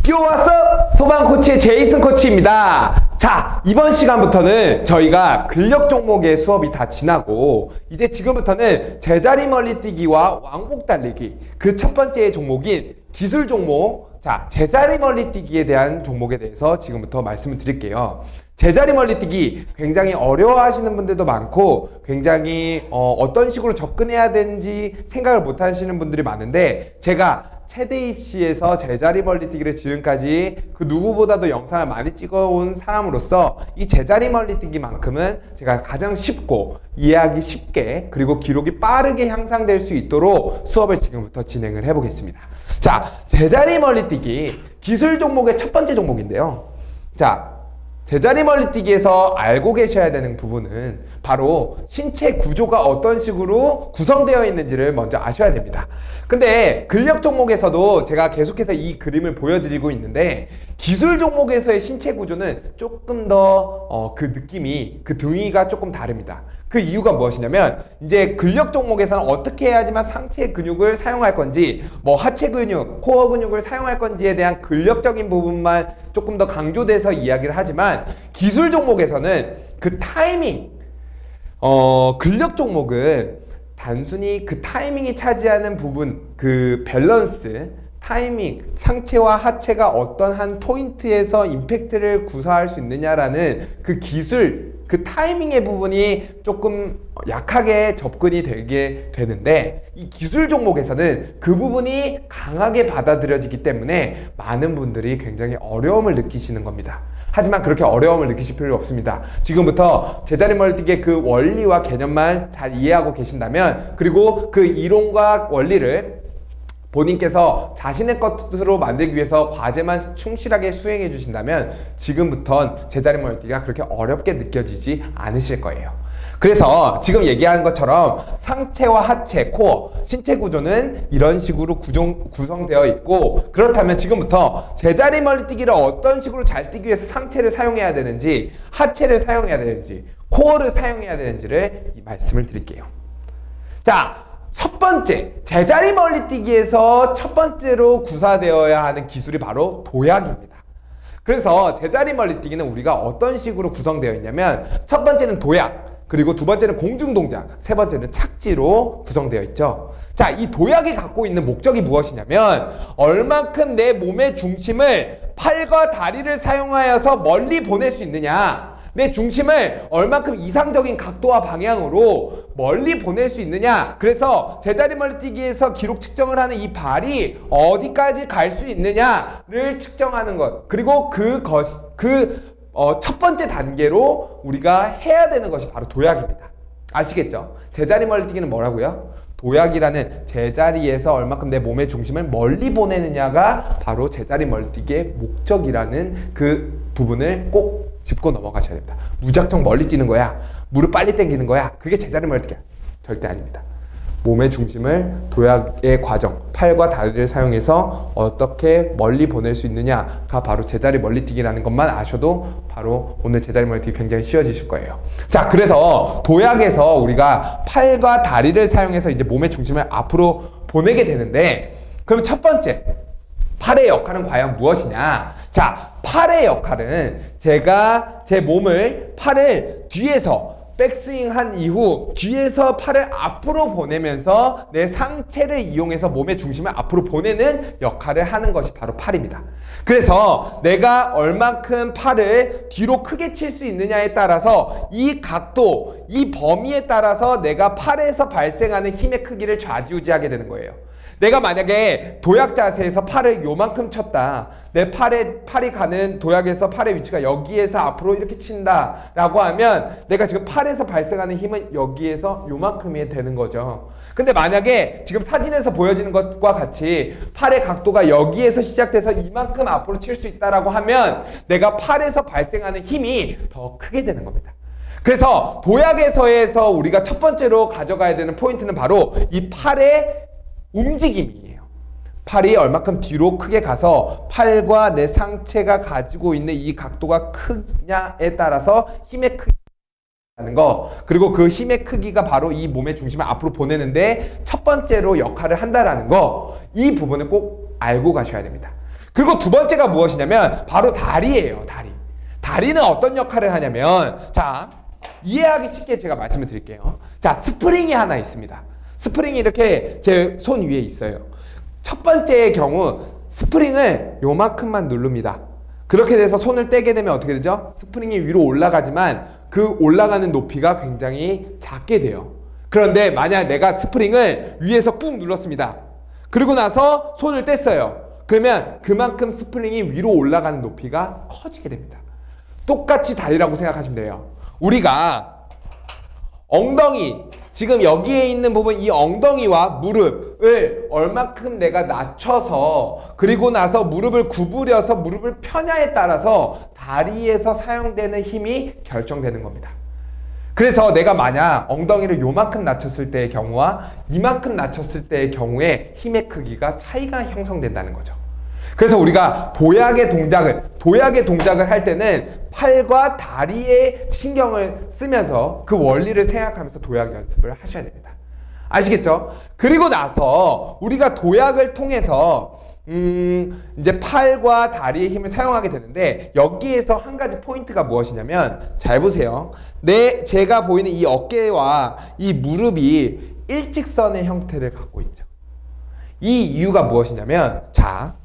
요왔어! 소방코치의 제이슨 코치입니다. 자, 이번 시간부터는 저희가 근력 종목의 수업이 다 지나고 이제 지금부터는 제자리 멀리뛰기와 왕복 달리기, 그 첫 번째 종목인 기술 종목, 자, 제자리 멀리뛰기에 대한 종목에 대해서 지금부터 말씀을 드릴게요. 제자리 멀리뛰기 굉장히 어려워하시는 분들도 많고 굉장히 어떤 식으로 접근해야 되는지 생각을 못 하시는 분들이 많은데, 제가 체대 입시에서 제자리 멀리뛰기를 지금까지 그 누구보다도 영상을 많이 찍어온 사람으로서 이 제자리 멀리뛰기만큼은 제가 가장 쉽고 이해하기 쉽게, 그리고 기록이 빠르게 향상될 수 있도록 수업을 지금부터 진행을 해보겠습니다. 자, 제자리 멀리뛰기 기술 종목의 첫 번째 종목인데요. 자, 제자리 멀리뛰기에서 알고 계셔야 되는 부분은 바로 신체 구조가 어떤 식으로 구성되어 있는지를 먼저 아셔야 됩니다. 근데 근력 종목에서도 제가 계속해서 이 그림을 보여드리고 있는데, 기술 종목에서의 신체 구조는 조금 더 그 느낌이, 그 등위가 조금 다릅니다. 그 이유가 무엇이냐면, 이제 근력 종목에서는 어떻게 해야지만 상체 근육을 사용할 건지, 뭐 하체 근육, 코어 근육을 사용할 건지에 대한 근력적인 부분만 조금 더 강조돼서 이야기를 하지만, 기술 종목에서는 그 타이밍, 근력 종목은 단순히 그 타이밍이 차지하는 부분, 그 밸런스, 타이밍, 상체와 하체가 어떤 한 포인트에서 임팩트를 구사할 수 있느냐라는 그 기술, 그 타이밍의 부분이 조금 약하게 접근이 되게 되는데, 이 기술 종목에서는 그 부분이 강하게 받아들여지기 때문에 많은 분들이 굉장히 어려움을 느끼시는 겁니다. 하지만 그렇게 어려움을 느끼실 필요 없습니다. 지금부터 제자리 멀리뛰기의 그 원리와 개념만 잘 이해하고 계신다면, 그리고 그 이론과 원리를 본인께서 자신의 것으로 만들기 위해서 과제만 충실하게 수행해 주신다면 지금부턴 제자리 멀리뛰기가 그렇게 어렵게 느껴지지 않으실 거예요. 그래서 지금 얘기한 것처럼 상체와 하체, 코어, 신체 구조는 이런 식으로 구성되어 있고, 그렇다면 지금부터 제자리 멀리뛰기를 어떤 식으로 잘 뛰기 위해서 상체를 사용해야 되는지, 하체를 사용해야 되는지, 코어를 사용해야 되는지를 말씀을 드릴게요. 자, 첫 번째, 제자리 멀리뛰기에서 첫 번째로 구사되어야 하는 기술이 바로 도약입니다. 그래서 제자리 멀리뛰기는 우리가 어떤 식으로 구성되어 있냐면, 첫 번째는 도약, 그리고 두 번째는 공중동작, 세 번째는 착지로 구성되어 있죠. 자, 이 도약이 갖고 있는 목적이 무엇이냐면, 얼만큼 내 몸의 중심을 팔과 다리를 사용하여서 멀리 보낼 수 있느냐, 내 중심을 얼만큼 이상적인 각도와 방향으로 멀리 보낼 수 있느냐. 그래서 제자리 멀리뛰기에서 기록 측정을 하는 이 발이 어디까지 갈 수 있느냐를 측정하는 것, 그리고 첫 번째 단계로 우리가 해야 되는 것이 바로 도약입니다. 아시겠죠? 제자리 멀리뛰기는 뭐라고요? 도약이라는, 제자리에서 얼만큼 내 몸의 중심을 멀리 보내느냐가 바로 제자리 멀리뛰기의 목적이라는 그 부분을 꼭 짚고 넘어가셔야 됩니다. 무작정 멀리 뛰는 거야, 무릎 빨리 당기는 거야, 그게 제자리 멀리뛰기야. 절대 아닙니다. 몸의 중심을 도약의 과정, 팔과 다리를 사용해서 어떻게 멀리 보낼 수 있느냐가 바로 제자리 멀리뛰기라는 것만 아셔도 바로 오늘 제자리 멀리뛰기 굉장히 쉬워지실 거예요. 자, 그래서 도약에서 우리가 팔과 다리를 사용해서 이제 몸의 중심을 앞으로 보내게 되는데, 그럼 첫 번째, 팔의 역할은 과연 무엇이냐? 자, 팔의 역할은 제가 제 팔을 뒤에서 백스윙 한 이후 뒤에서 팔을 앞으로 보내면서 내 상체를 이용해서 몸의 중심을 앞으로 보내는 역할을 하는 것이 바로 팔입니다. 그래서 내가 얼만큼 팔을 뒤로 크게 칠 수 있느냐에 따라서 이 각도, 이 범위에 따라서 내가 팔에서 발생하는 힘의 크기를 좌지우지하게 되는 거예요. 내가 만약에 도약 자세에서 팔을 요만큼 쳤다, 내 팔이 가는 도약에서 팔의 위치가 여기에서 앞으로 이렇게 친다 라고 하면 내가 지금 팔에서 발생하는 힘은 여기에서 요만큼이 되는 거죠. 근데 만약에 지금 사진에서 보여지는 것과 같이 팔의 각도가 여기에서 시작돼서 이만큼 앞으로 칠 수 있다라고 하면 내가 팔에서 발생하는 힘이 더 크게 되는 겁니다. 그래서 도약에서에서 우리가 첫 번째로 가져가야 되는 포인트는 바로 이 팔의 움직임이에요. 팔이 얼마큼 뒤로 크게 가서 팔과 내 상체가 가지고 있는 이 각도가 크냐에 따라서 힘의 크기라는 거, 그리고 그 힘의 크기가 바로 이 몸의 중심을 앞으로 보내는데 첫 번째로 역할을 한다라는 거, 이 부분을 꼭 알고 가셔야 됩니다. 그리고 두 번째가 무엇이냐면 바로 다리예요. 다리는 어떤 역할을 하냐면, 자, 이해하기 쉽게 제가 말씀을 드릴게요. 자, 스프링이 하나 있습니다. 스프링이 이렇게 제 손 위에 있어요. 첫 번째의 경우 스프링을 요만큼만 누릅니다. 그렇게 돼서 손을 떼게 되면 어떻게 되죠? 스프링이 위로 올라가지만 그 올라가는 높이가 굉장히 작게 돼요. 그런데 만약 내가 스프링을 위에서 꾹 눌렀습니다. 그리고 나서 손을 뗐어요. 그러면 그만큼 스프링이 위로 올라가는 높이가 커지게 됩니다. 똑같이 다리라고 생각하시면 돼요. 우리가 엉덩이, 지금 여기에 있는 부분, 이 엉덩이와 무릎을 얼마큼 내가 낮춰서 그리고 나서 무릎을 구부려서 무릎을 펴냐에 따라서 다리에서 사용되는 힘이 결정되는 겁니다. 그래서 내가 만약 엉덩이를 요만큼 낮췄을 때의 경우와 이만큼 낮췄을 때의 경우에 힘의 크기가 차이가 형성된다는 거죠. 그래서 우리가 도약의 동작을 할 때는 팔과 다리에 신경을 쓰면서 그 원리를 생각하면서 도약 연습을 하셔야 됩니다. 아시겠죠? 그리고 나서 우리가 도약을 통해서 이제 팔과 다리의 힘을 사용하게 되는데, 여기에서 한 가지 포인트가 무엇이냐면, 잘 보세요. 제가 보이는 이 어깨와 이 무릎이 일직선의 형태를 갖고 있죠. 이 이유가 무엇이냐면, 자,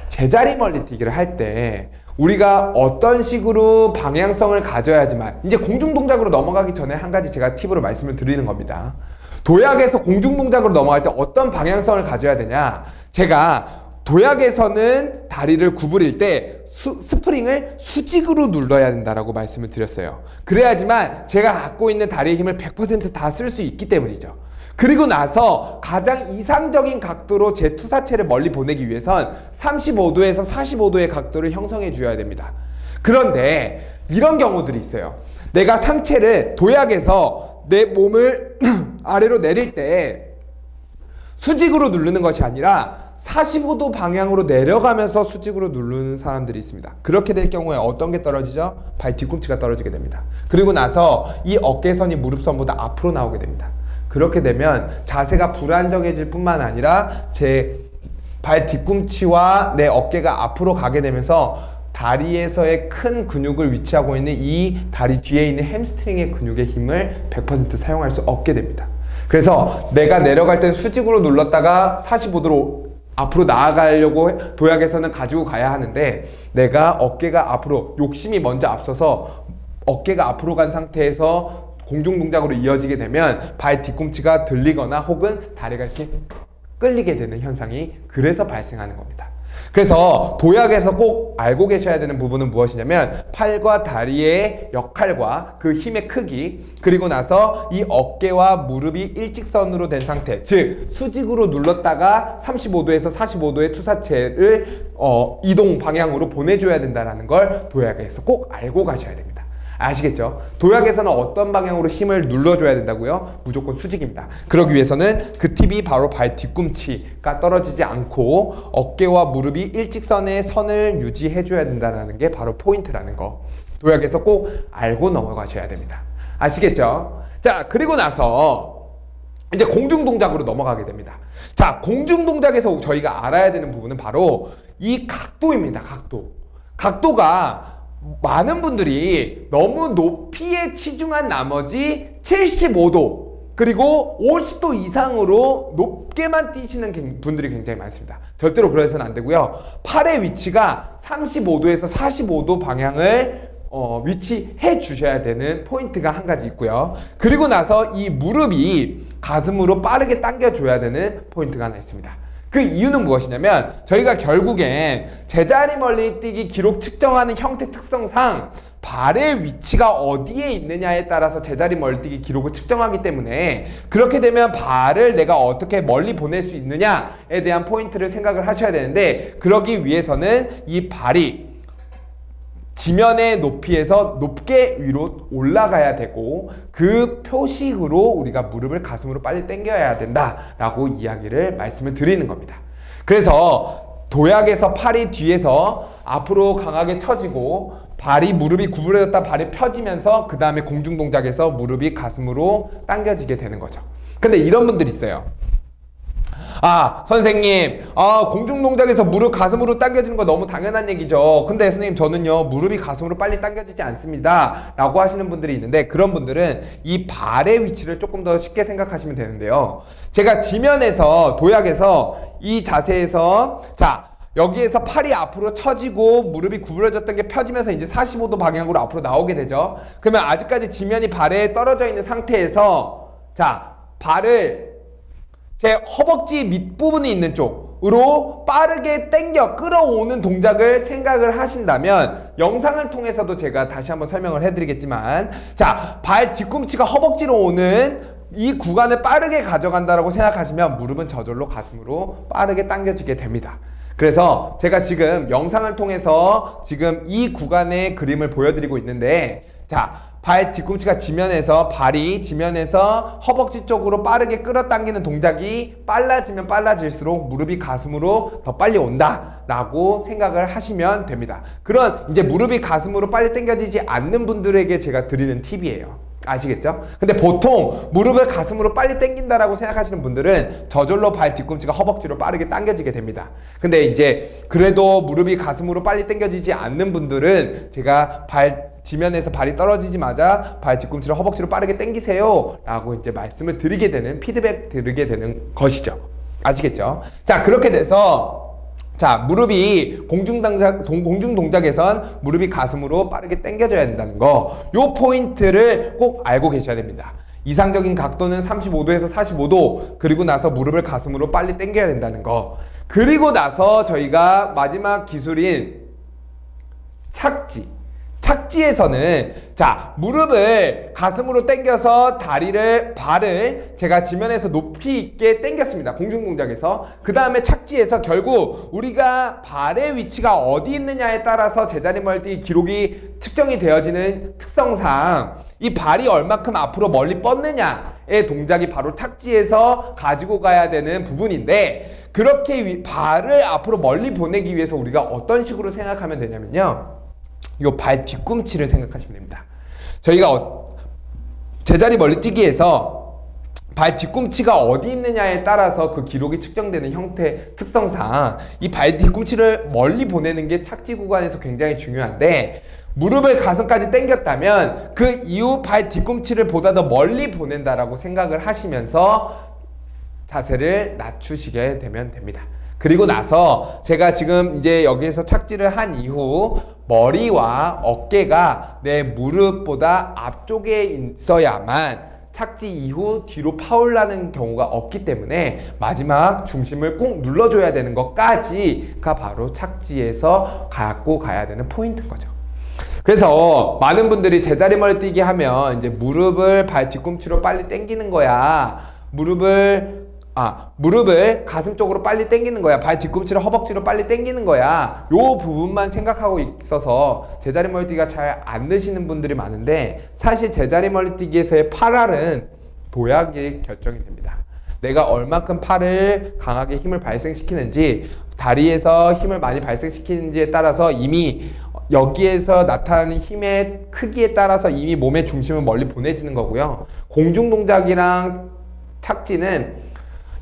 제자리 멀리뛰기를 할 때 우리가 어떤 식으로 방향성을 가져야지만, 이제 공중동작으로 넘어가기 전에 한 가지 제가 팁으로 말씀을 드리는 겁니다. 도약에서 공중동작으로 넘어갈 때 어떤 방향성을 가져야 되냐, 제가 도약에서는 다리를 구부릴 때 스프링을 수직으로 눌러야 된다라고 말씀을 드렸어요. 그래야지만 제가 갖고 있는 다리의 힘을 100% 다 쓸 수 있기 때문이죠. 그리고 나서 가장 이상적인 각도로 제 투사체를 멀리 보내기 위해선 35도에서 45도의 각도를 형성해 줘야 됩니다. 그런데 이런 경우들이 있어요. 내가 상체를 도약에서 내 몸을 아래로 내릴 때 수직으로 누르는 것이 아니라 45도 방향으로 내려가면서 수직으로 누르는 사람들이 있습니다. 그렇게 될 경우에 어떤 게 떨어지죠? 발 뒤꿈치가 떨어지게 됩니다. 그리고 나서 이 어깨선이 무릎선보다 앞으로 나오게 됩니다. 그렇게 되면 자세가 불안정해질 뿐만 아니라 제 발 뒤꿈치와 내 어깨가 앞으로 가게 되면서 다리에서의 큰 근육을 위치하고 있는 이 다리 뒤에 있는 햄스트링의 근육의 힘을 100% 사용할 수 없게 됩니다. 그래서 내가 내려갈 땐 수직으로 눌렀다가 45도로 앞으로 나아가려고 도약에서는 가지고 가야 하는데, 내가 어깨가 앞으로, 욕심이 먼저 앞서서 어깨가 앞으로 간 상태에서 공중동작으로 이어지게 되면 발 뒤꿈치가 들리거나 혹은 다리가 이렇게 끌리게 되는 현상이 그래서 발생하는 겁니다. 그래서 도약에서 꼭 알고 계셔야 되는 부분은 무엇이냐면, 팔과 다리의 역할과 그 힘의 크기, 그리고 나서 이 어깨와 무릎이 일직선으로 된 상태, 즉 수직으로 눌렀다가 35도에서 45도의 투사체를 이동 방향으로 보내줘야 된다는 걸 도약에서 꼭 알고 가셔야 됩니다. 아시겠죠? 도약에서는 어떤 방향으로 힘을 눌러줘야 된다고요? 무조건 수직입니다. 그러기 위해서는 그 팁이 바로 발 뒤꿈치가 떨어지지 않고 어깨와 무릎이 일직선의 선을 유지해줘야 된다는 게 바로 포인트라는 거, 도약에서 꼭 알고 넘어가셔야 됩니다. 아시겠죠? 자, 그리고 나서 이제 공중동작으로 넘어가게 됩니다. 자, 공중동작에서 저희가 알아야 되는 부분은 바로 이 각도입니다. 각도가 많은 분들이 너무 높이에 치중한 나머지 75도 그리고 50도 이상으로 높게만 뛰시는 분들이 굉장히 많습니다. 절대로 그래서는 안 되고요. 팔의 위치가 35도에서 45도 방향을 위치해 주셔야 되는 포인트가 한 가지 있고요. 그리고 나서 이 무릎이 가슴으로 빠르게 당겨줘야 되는 포인트가 하나 있습니다. 그 이유는 무엇이냐면, 저희가 결국엔 제자리 멀리뛰기 기록 측정하는 형태 특성상 발의 위치가 어디에 있느냐에 따라서 제자리 멀리뛰기 기록을 측정하기 때문에, 그렇게 되면 발을 내가 어떻게 멀리 보낼 수 있느냐에 대한 포인트를 생각을 하셔야 되는데, 그러기 위해서는 이 발이 지면의 높이에서 높게 위로 올라가야 되고, 그 표식으로 우리가 무릎을 가슴으로 빨리 당겨야 된다라고 이야기를 말씀을 드리는 겁니다. 그래서 도약에서 팔이 뒤에서 앞으로 강하게 처지고 무릎이 구부러졌다 발이 펴지면서 그 다음에 공중동작에서 무릎이 가슴으로 당겨지게 되는 거죠. 근데 이런 분들이 있어요. 아, 선생님, 공중동작에서 무릎 가슴으로 당겨지는 거 너무 당연한 얘기죠. 근데 선생님, 저는요, 무릎이 가슴으로 빨리 당겨지지 않습니다. 라고 하시는 분들이 있는데, 그런 분들은 이 발의 위치를 조금 더 쉽게 생각하시면 되는데요. 제가 지면에서, 도약에서, 이 자세에서, 자, 여기에서 팔이 앞으로 처지고 무릎이 구부러졌던 게 펴지면서 이제 45도 방향으로 앞으로 나오게 되죠. 그러면 아직까지 지면이 발에 떨어져 있는 상태에서, 자, 발을 제 허벅지 밑부분이 있는 쪽으로 빠르게 당겨 끌어오는 동작을 생각을 하신다면, 영상을 통해서도 제가 다시 한번 설명을 해드리겠지만, 자, 발 뒤꿈치가 허벅지로 오는 이 구간을 빠르게 가져간다라고 생각하시면 무릎은 저절로 가슴으로 빠르게 당겨지게 됩니다. 그래서 제가 지금 영상을 통해서 지금 이 구간의 그림을 보여드리고 있는데, 자, 발 뒤꿈치가 지면에서, 발이 지면에서 허벅지 쪽으로 빠르게 끌어당기는 동작이 빨라지면 빨라질수록 무릎이 가슴으로 더 빨리 온다 라고 생각을 하시면 됩니다. 그런 이제 무릎이 가슴으로 빨리 당겨지지 않는 분들에게 제가 드리는 팁이에요. 아시겠죠? 근데 보통 무릎을 가슴으로 빨리 당긴다라고 생각하시는 분들은 저절로 발 뒤꿈치가 허벅지로 빠르게 당겨지게 됩니다. 근데 이제 그래도 무릎이 가슴으로 빨리 당겨지지 않는 분들은 제가 지면에서 발이 떨어지자마자 발 뒤꿈치를 허벅지로 빠르게 당기세요 라고 이제 말씀을 드리게 되는, 피드백 드리게 되는 것이죠. 아시겠죠? 자, 그렇게 돼서, 자, 무릎이 공중동작에선 무릎이 가슴으로 빠르게 당겨져야 된다는 거, 요 포인트를 꼭 알고 계셔야 됩니다. 이상적인 각도는 35도에서 45도, 그리고 나서 무릎을 가슴으로 빨리 당겨야 된다는 거, 그리고 나서 저희가 마지막 기술인 착지에서는, 자, 무릎을 가슴으로 당겨서 발을 제가 지면에서 높이 있게 당겼습니다. 공중동작에서. 그 다음에 착지에서 결국 우리가 발의 위치가 어디 있느냐에 따라서 제자리 멀티 기록이 측정이 되어지는 특성상 이 발이 얼마큼 앞으로 멀리 뻗느냐의 동작이 바로 착지에서 가지고 가야 되는 부분인데, 그렇게 발을 앞으로 멀리 보내기 위해서 우리가 어떤 식으로 생각하면 되냐면요, 요 발 뒤꿈치를 생각하시면 됩니다. 저희가 제자리 멀리뛰기에서 발 뒤꿈치가 어디 있느냐에 따라서 그 기록이 측정되는 형태 특성상 이 발 뒤꿈치를 멀리 보내는 게 착지 구간에서 굉장히 중요한데, 무릎을 가슴까지 당겼다면 그 이후 발 뒤꿈치를 보다 더 멀리 보낸다라고 생각을 하시면서 자세를 낮추시게 되면 됩니다. 그리고 나서 제가 지금 이제 여기에서 착지를 한 이후 머리와 어깨가 내 무릎보다 앞쪽에 있어야만 착지 이후 뒤로 파올라는 경우가 없기 때문에 마지막 중심을 꾹 눌러줘야 되는 것까지가 바로 착지에서 갖고 가야 되는 포인트인 거죠. 그래서 많은 분들이 제자리 멀리뛰기 하면 이제 무릎을 발 뒤꿈치로 빨리 당기는 거야, 무릎을 가슴 쪽으로 빨리 당기는 거야, 발 뒤꿈치를 허벅지로 빨리 당기는 거야, 요 부분만 생각하고 있어서 제자리 멀리뛰기가 잘 안 되시는 분들이 많은데, 사실 제자리 멀리뛰기에서의 팔알은 도약이 결정이 됩니다. 내가 얼만큼 팔을 강하게 힘을 발생시키는지, 다리에서 힘을 많이 발생시키는지에 따라서 이미 여기에서 나타나는 힘의 크기에 따라서 이미 몸의 중심을 멀리 보내지는 거고요. 공중동작이랑 착지는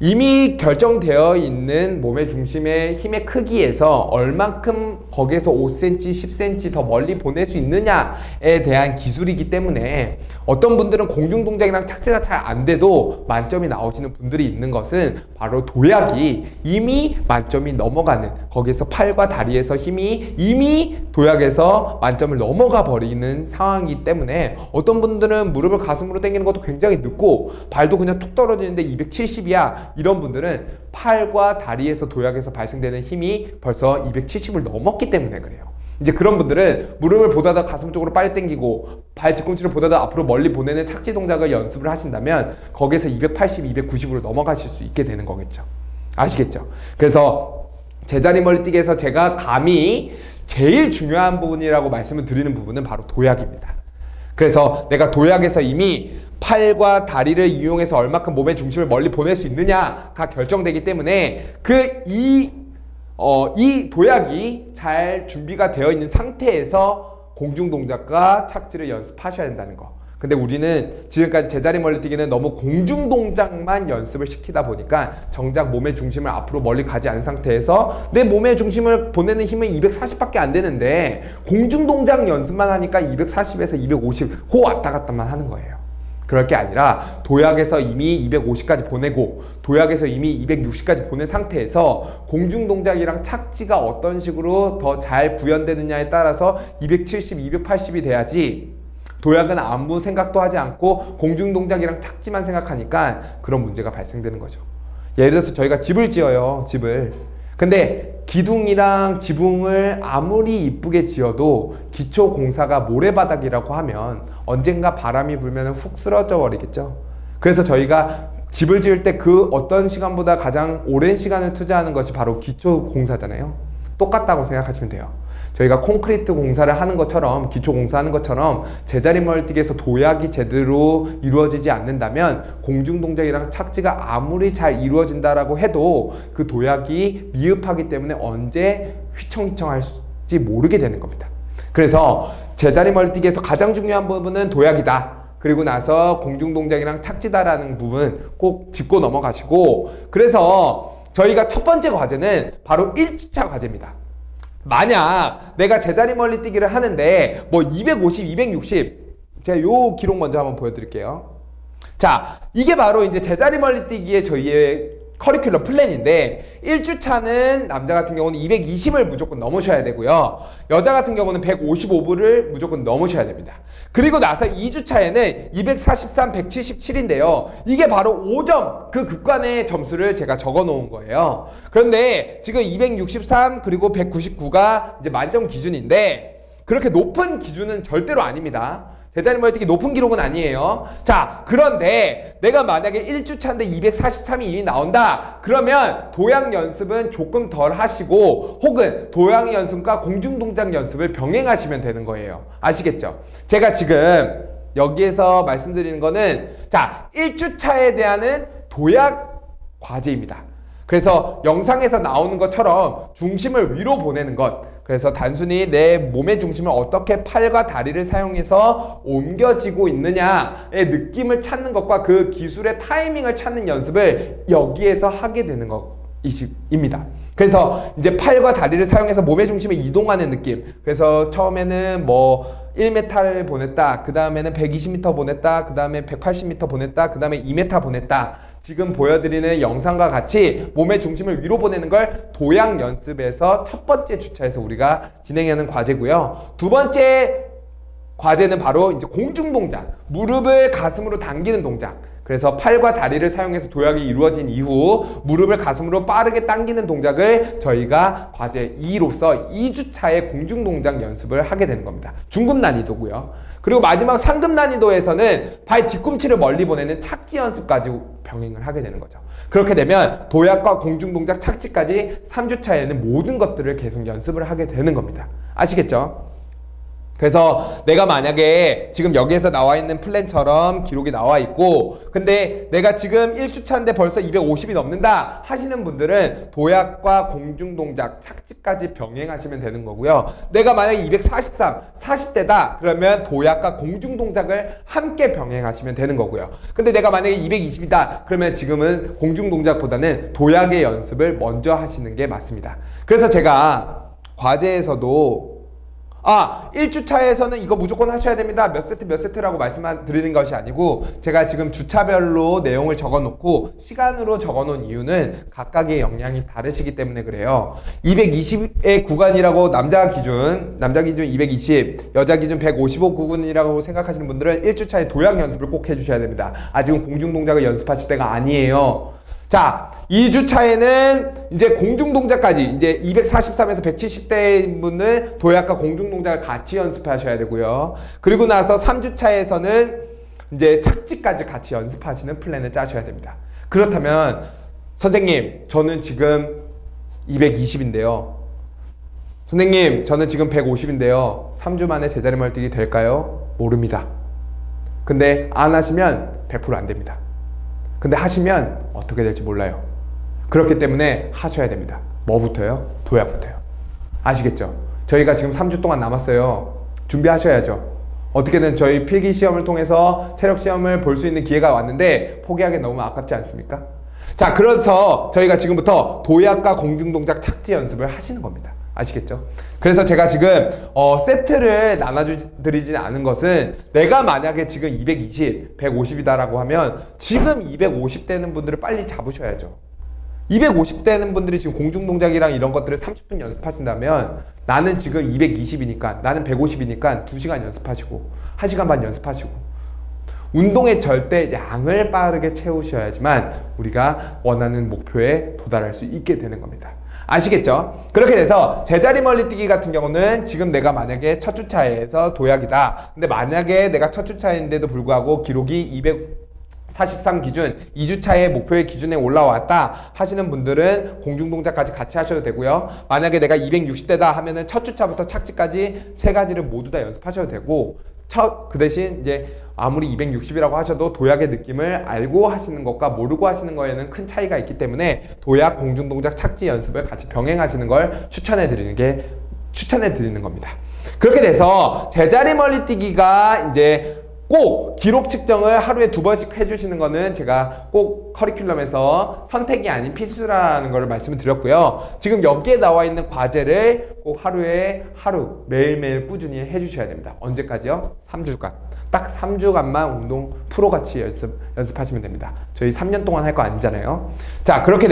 이미 결정되어 있는 몸의 중심의 힘의 크기에서 얼만큼 거기에서 5cm, 10cm 더 멀리 보낼 수 있느냐에 대한 기술이기 때문에 어떤 분들은 공중동작이랑 착지가 잘 안 돼도 만점이 나오시는 분들이 있는 것은 바로 도약이 이미 만점이 넘어가는, 거기에서 팔과 다리에서 힘이 이미 도약에서 만점을 넘어가 버리는 상황이기 때문에 어떤 분들은 무릎을 가슴으로 당기는 것도 굉장히 늦고 발도 그냥 툭 떨어지는데 270이야 이런 분들은 팔과 다리에서 도약에서 발생되는 힘이 벌써 270을 넘었기 때문에 그래요. 이제 그런 분들은 무릎을 보다 더 가슴 쪽으로 빨리 당기고 발 뒤꿈치를 보다 더 앞으로 멀리 보내는 착지 동작을 연습을 하신다면 거기에서 280, 290으로 넘어가실 수 있게 되는 거겠죠. 아시겠죠? 그래서 제자리 멀리뛰기에서 제가 감히 제일 중요한 부분이라고 말씀을 드리는 부분은 바로 도약입니다. 그래서 내가 도약에서 이미 팔과 다리를 이용해서 얼마큼 몸의 중심을 멀리 보낼 수 있느냐가 결정되기 때문에 이 도약이 잘 준비가 되어 있는 상태에서 공중동작과 착지를 연습하셔야 된다는 거. 근데 우리는 지금까지 제자리 멀리뛰기는 너무 공중 동작만 연습을 시키다 보니까 정작 몸의 중심을 앞으로 멀리 가지 않은 상태에서 내 몸의 중심을 보내는 힘은 240밖에 안 되는데 공중 동작 연습만 하니까 240에서 250 그 왔다 갔다만 하는 거예요. 그럴 게 아니라 도약에서 이미 250까지 보내고 도약에서 이미 260까지 보낸 상태에서 공중 동작이랑 착지가 어떤 식으로 더 잘 구현되느냐에 따라서 270, 280이 돼야지, 도약은 아무 생각도 하지 않고 공중 동작이랑 착지만 생각하니까 그런 문제가 발생되는 거죠. 예를 들어서 저희가 집을 지어요. 집을. 근데 기둥이랑 지붕을 아무리 이쁘게 지어도 기초 공사가 모래바닥이라고 하면 언젠가 바람이 불면 훅 쓰러져 버리겠죠. 그래서 저희가 집을 지을 때 그 어떤 시간보다 가장 오랜 시간을 투자하는 것이 바로 기초 공사잖아요. 똑같다고 생각하시면 돼요. 저희가 콘크리트 공사를 하는 것처럼, 기초 공사하는 것처럼 제자리 멀뛰기에서 도약이 제대로 이루어지지 않는다면 공중 동작이랑 착지가 아무리 잘 이루어진다라고 해도 그 도약이 미흡하기 때문에 언제 휘청휘청할지 모르게 되는 겁니다. 그래서 제자리 멀뛰기에서 가장 중요한 부분은 도약이다. 그리고 나서 공중 동작이랑 착지다라는 부분 꼭 짚고 넘어가시고, 그래서 저희가 첫 번째 과제는 바로 1주차 과제입니다. 만약 내가 제자리 멀리뛰기를 하는데 뭐 250, 260, 제가 요 기록 먼저 한번 보여드릴게요. 자, 이게 바로 이제 제자리 멀리뛰기의 저희의 커리큘럼 플랜인데, 1주차는 남자 같은 경우는 220을 무조건 넘으셔야 되고요. 여자 같은 경우는 155부를 무조건 넘으셔야 됩니다. 그리고 나서 2주차에는 243, 177인데요. 이게 바로 5점, 그 급간의 점수를 제가 적어 놓은 거예요. 그런데 지금 263 그리고 199가 이제 만점 기준인데, 그렇게 높은 기준은 절대로 아닙니다. 제자리 멀뛰기 높은 기록은 아니에요. 자, 그런데 내가 만약에 1주차인데 243이 이미 나온다. 그러면 도약 연습은 조금 덜 하시고, 혹은 도약 연습과 공중동작 연습을 병행하시면 되는 거예요. 아시겠죠? 제가 지금 여기에서 말씀드리는 거는, 자, 1주차에 대한 도약 과제입니다. 그래서 영상에서 나오는 것처럼 중심을 위로 보내는 것, 그래서 단순히 내 몸의 중심을 어떻게 팔과 다리를 사용해서 옮겨지고 있느냐의 느낌을 찾는 것과 그 기술의 타이밍을 찾는 연습을 여기에서 하게 되는 것입니다. 그래서 이제 팔과 다리를 사용해서 몸의 중심을 이동하는 느낌. 그래서 처음에는 뭐 1m를 보냈다, 그 다음에는 120m 보냈다, 그 다음에 180m 보냈다, 그 다음에 2m 보냈다. 지금 보여드리는 영상과 같이 몸의 중심을 위로 보내는 걸 도약 연습에서 첫 번째 주차에서 우리가 진행하는 과제고요. 두 번째 과제는 바로 이제 공중 동작, 무릎을 가슴으로 당기는 동작. 그래서 팔과 다리를 사용해서 도약이 이루어진 이후 무릎을 가슴으로 빠르게 당기는 동작을 저희가 과제 2로서 2주차의 공중 동작 연습을 하게 되는 겁니다. 중급 난이도고요. 그리고 마지막 상급 난이도에서는 발 뒤꿈치를 멀리 보내는 착지 연습까지 병행을 하게 되는 거죠. 그렇게 되면 도약과 공중동작, 착지까지 3주차에는 모든 것들을 계속 연습을 하게 되는 겁니다. 아시겠죠? 그래서 내가 만약에 지금 여기에서 나와 있는 플랜처럼 기록이 나와 있고, 근데 내가 지금 1주차인데 벌써 250이 넘는다 하시는 분들은 도약과 공중동작, 착지까지 병행하시면 되는 거고요. 내가 만약에 243, 40대다 그러면 도약과 공중동작을 함께 병행하시면 되는 거고요. 근데 내가 만약에 220이다 그러면 지금은 공중동작보다는 도약의 연습을 먼저 하시는 게 맞습니다. 그래서 제가 과제에서도 1주차에서는 이거 무조건 하셔야 됩니다. 몇 세트 몇 세트라고 말씀드리는 것이 아니고, 제가 지금 주차별로 내용을 적어놓고 시간으로 적어놓은 이유는 각각의 역량이 다르시기 때문에 그래요. 220의 구간이라고 남자 기준 220, 여자 기준 155 구간이라고 생각하시는 분들은 1주차에 도약 연습을 꼭 해주셔야 됩니다. 지금 공중동작을 연습하실 때가 아니에요. 자, 2주차에는 이제 공중동작까지, 이제 243에서 170대인 분은 도약과 공중동작을 같이 연습하셔야 되고요. 그리고 나서 3주차에서는 이제 착지까지 같이 연습하시는 플랜을 짜셔야 됩니다. 그렇다면 선생님, 저는 지금 220인데요. 선생님, 저는 지금 150인데요. 3주 만에 제자리 멀뛰기 될까요? 모릅니다. 근데 안 하시면 100% 안 됩니다. 근데 하시면 어떻게 될지 몰라요. 그렇기 때문에 하셔야 됩니다. 뭐부터요? 도약부터요. 아시겠죠? 저희가 지금 3주 동안 남았어요. 준비하셔야죠. 어떻게든 저희 필기 시험을 통해서 체력 시험을 볼 수 있는 기회가 왔는데 포기하기 너무 아깝지 않습니까? 자, 그래서 저희가 지금부터 도약과 공중동작 착지 연습을 하시는 겁니다. 아시겠죠? 그래서 제가 지금 세트를 나눠드리진 않은 것은 내가 만약에 지금 220, 150이다라고 하면 지금 250 되는 분들을 빨리 잡으셔야죠. 250 되는 분들이 지금 공중동작이랑 이런 것들을 30분 연습하신다면 나는 지금 220이니까 나는 150이니까 2시간 연습하시고 1시간 반 연습하시고 운동의 절대 양을 빠르게 채우셔야지만 우리가 원하는 목표에 도달할 수 있게 되는 겁니다. 아시겠죠? 그렇게 돼서 제자리 멀리뛰기 같은 경우는 지금 내가 만약에 첫 주차에서 도약이다. 근데 만약에 내가 첫 주차인데도 불구하고 기록이 243 기준, 2주차의 목표의 기준에 올라왔다 하시는 분들은 공중동작까지 같이 하셔도 되고요. 만약에 내가 260대다 하면은 첫 주차부터 착지까지 세 가지를 모두 다 연습하셔도 되고 그 대신 이제 아무리 260이라고 하셔도 도약의 느낌을 알고 하시는 것과 모르고 하시는 거에는 큰 차이가 있기 때문에 도약, 공중동작, 착지 연습을 같이 병행하시는 걸 추천해 드리는 겁니다. 그렇게 돼서 제자리 멀리뛰기가 이제 꼭 기록 측정을 하루에 2번씩 해주시는 거는 제가 꼭 커리큘럼에서 선택이 아닌 필수라는 걸 말씀을 드렸고요. 지금 여기에 나와 있는 과제를 꼭 하루 매일매일 꾸준히 해주셔야 됩니다. 언제까지요? 3주간. 딱 3주간만 운동 프로같이 연습하시면 됩니다. 저희 3년 동안 할 거 아니잖아요. 자, 이렇게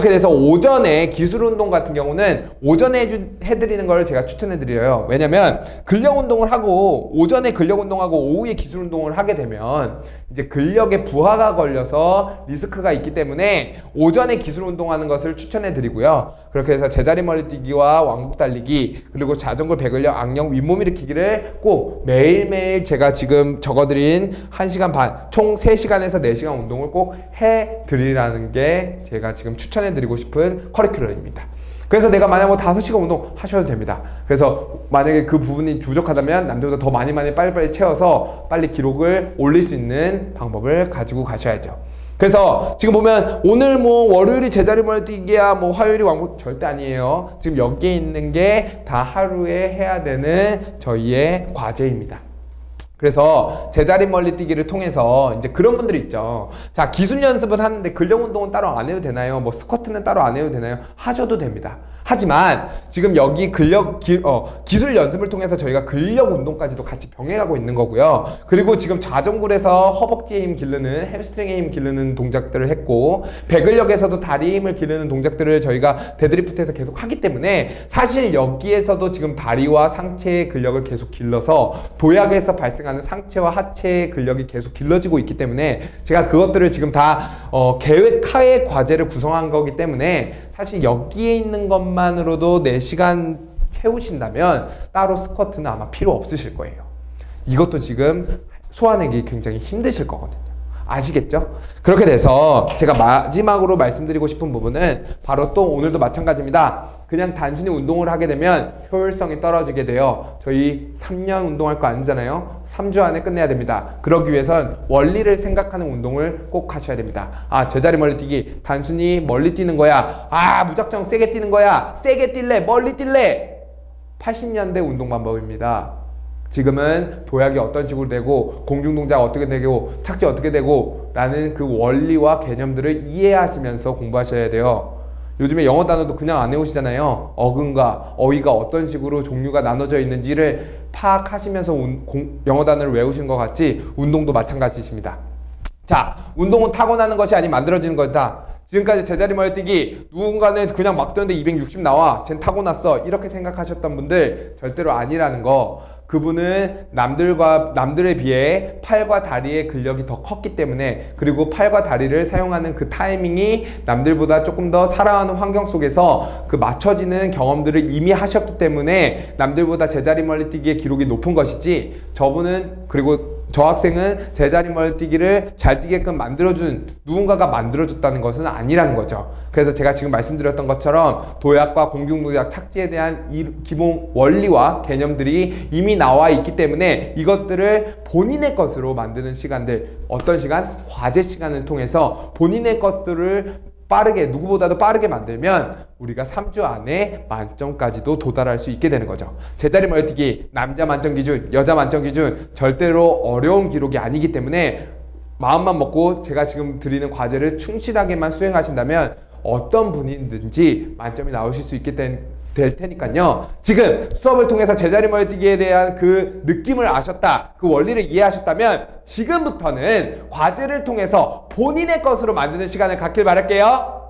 돼서 오전에 기술 운동 같은 경우는 오전에 해드리는 걸 제가 추천해드려요. 왜냐면 근력 운동을 하고 오전에 근력 운동하고 오후에 기술 운동을 하게 되면 이제 근력에 부하가 걸려서 리스크가 있기 때문에 오전에 기술 운동하는 것을 추천해 드리고요. 그렇게 해서 제자리 멀리뛰기와 왕복 달리기 그리고 자전거 배근력 악력 윗몸 일으키기를 꼭 매일매일 제가 지금 적어드린 1시간 반 총 3시간에서 4시간 운동을 꼭 해드리라는 게 제가 지금 추천해 드리고 싶은 커리큘럼입니다. 그래서 내가 만약 5시간 운동 하셔도 됩니다. 그래서 만약에 그 부분이 부족하다면 남들보다 더 많이 빨리빨리 채워서 빨리 기록을 올릴 수 있는 방법을 가지고 가셔야죠. 그래서 지금 보면 오늘 월요일이 제자리 멀리뛰기야 화요일이 왕복 절대 아니에요. 지금 여기에 있는 게 다 하루에 해야 되는 저희의 과제입니다. 그래서 제자리 멀리뛰기를 통해서 이제 그런 분들이 있죠. 자, 기술 연습은 하는데 근력 운동은 따로 안 해도 되나요? 스쿼트는 따로 안 해도 되나요? 하셔도 됩니다. 하지만 지금 여기 기술 연습을 통해서 저희가 근력 운동까지도 같이 병행하고 있는 거고요. 그리고 지금 좌전굴에서 허벅지에 힘 기르는 햄스트링에 힘 기르는 동작들을 했고 배근력에서도 다리 힘을 기르는 동작들을 저희가 데드리프트에서 계속 하기 때문에 사실 여기에서도 지금 다리와 상체의 근력을 계속 길러서 도약에서 발생하는 상체와 하체의 근력이 계속 길러지고 있기 때문에 제가 그것들을 지금 다 계획하에 과제를 구성한 거기 때문에 사실 여기에 있는 것만으로도 4시간 채우신다면 따로 스쿼트는 아마 필요 없으실 거예요. 이것도 지금 소화내기 굉장히 힘드실 거거든요. 아시겠죠? 그렇게 돼서 제가 마지막으로 말씀드리고 싶은 부분은 바로 또 오늘도 마찬가지입니다. 그냥 단순히 운동을 하게 되면 효율성이 떨어지게 돼요. 저희 3년 운동할 거 아니잖아요. 3주 안에 끝내야 됩니다. 그러기 위해선 원리를 생각하는 운동을 꼭 하셔야 됩니다. 아, 제자리 멀리뛰기 단순히 멀리 뛰는 거야. 아, 무작정 세게 뛰는 거야. 세게 뛸래, 멀리 뛸래. 80년대 운동 방법입니다. 지금은 도약이 어떤 식으로 되고 공중동작 어떻게 되고 착지 어떻게 되고 라는 그 원리와 개념들을 이해하시면서 공부하셔야 돼요. 요즘에 영어 단어도 그냥 안 외우시잖아요. 어근과 어휘가 어떤 식으로 종류가 나눠져 있는지를 파악하시면서 영어 단어를 외우시는 것 같이 운동도 마찬가지입니다. 자, 운동은 타고나는 것이 아닌 만들어지는 거다. 지금까지 제자리 멀리뛰기 누군가는 그냥 막 뛰는데 260 나와 쟨 타고났어 이렇게 생각하셨던 분들 절대로 아니라는 거. 그분은 남들에 비해 팔과 다리의 근력이 더 컸기 때문에 그리고 팔과 다리를 사용하는 그 타이밍이 남들보다 조금 더 살아가는 환경 속에서 그 맞춰지는 경험들을 이미 하셨기 때문에 남들보다 제자리 멀리뛰기의 기록이 높은 것이지 그리고 저 학생은 제자리 멀리뛰기를 잘 뛰게끔 누군가가 만들어줬다는 것은 아니라는 거죠. 그래서 제가 지금 말씀드렸던 것처럼 도약과 공중동작 착지에 대한 이 기본 원리와 개념들이 이미 나와 있기 때문에 이것들을 본인의 것으로 만드는 시간들, 어떤 시간? 과제 시간을 통해서 본인의 것들을 빠르게 누구보다도 빠르게 만들면 우리가 3주 안에 만점까지도 도달할 수 있게 되는 거죠. 제자리 멀티기 남자 만점 기준, 여자 만점 기준 절대로 어려운 기록이 아니기 때문에 마음만 먹고 제가 지금 드리는 과제를 충실하게만 수행하신다면 어떤 분이든지 만점이 나오실 수 있게 될 테니까요. 지금 수업을 통해서 제자리 멀티기에 대한 그 느낌을 아셨다, 그 원리를 이해하셨다면 지금부터는 과제를 통해서 본인의 것으로 만드는 시간을 갖길 바랄게요.